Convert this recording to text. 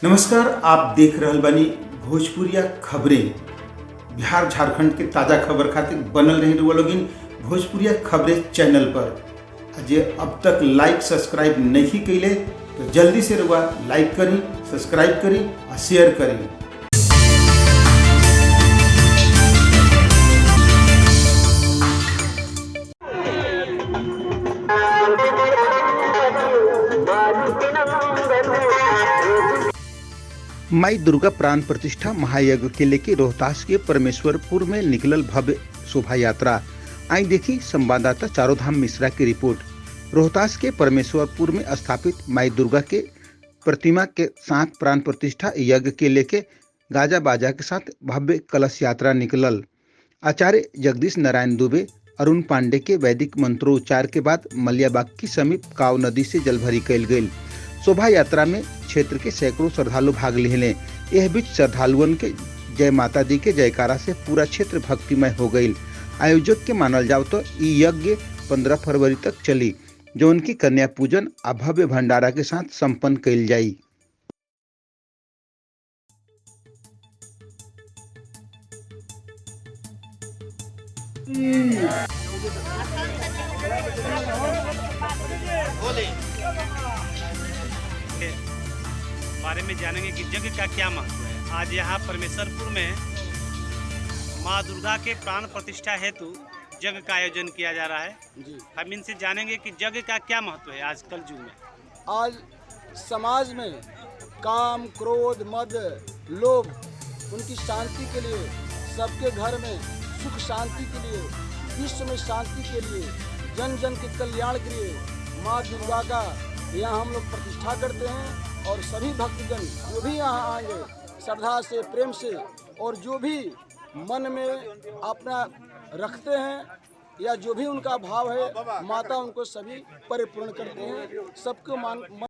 नमस्कार, आप देख रहल बानी भोजपुरिया खबरें। बिहार झारखंड के ताज़ा खबर खातिर बनल रही रउआ लोगिन भोजपुरिया खबरें चैनल पर। जे अब तक लाइक सब्सक्राइब नहीं कइले तो जल्दी से रउआ लाइक करी, सब्सक्राइब करी और शेयर करी। माई दुर्गा प्राण प्रतिष्ठा महायज्ञ के लेके रोहतास के परमेश्वरपुर में निकलल भव्य शोभा यात्रा। आई देखी संवाददाता चारोधाम मिश्रा की रिपोर्ट। रोहतास के परमेश्वरपुर में स्थापित माई दुर्गा के प्रतिमा के साथ प्राण प्रतिष्ठा यज्ञ के लेके गाजा बाजा के साथ भव्य कलश यात्रा निकलल। आचार्य जगदीश नारायण दुबे, अरुण पांडे के वैदिक मंत्रोच्चार के बाद मलियाबाग की समीप काव नदी से जलभरी कैल गई। शोभा यात्रा में क्षेत्र के सैकड़ों श्रद्धालु भाग लेने। यह बीच श्रद्धालुओं के जय माता दी के जयकारा से पूरा क्षेत्र भक्तिमय हो गई। आयोजक के मानल जाओ तो यज्ञ 15 फरवरी तक चली, जो उनकी कन्या पूजन आ भव्य भंडारा के साथ संपन्न कैल जाई। के बारे में जानेंगे कि यज्ञ का क्या महत्व है। आज यहाँ परमेश्वरपुर में माँ दुर्गा के प्राण प्रतिष्ठा हेतु यज्ञ का आयोजन किया जा रहा है। जी, हम इनसे जानेंगे कि यज्ञ का क्या महत्व है आज कल युग में। आज समाज में काम, क्रोध, मद, लोभ उनकी शांति के लिए, सबके घर में सुख शांति के लिए, विश्व में शांति के लिए, जन जन के कल्याण के लिए माँ दुर्गा का यहाँ हम लोग प्रतिष्ठा करते हैं। और सभी भक्तजन जो भी यहाँ आएंगे श्रद्धा से, प्रेम से, और जो भी मन में अपना रखते हैं या जो भी उनका भाव है, माता उनको सभी परिपूर्ण करते हैं। सबको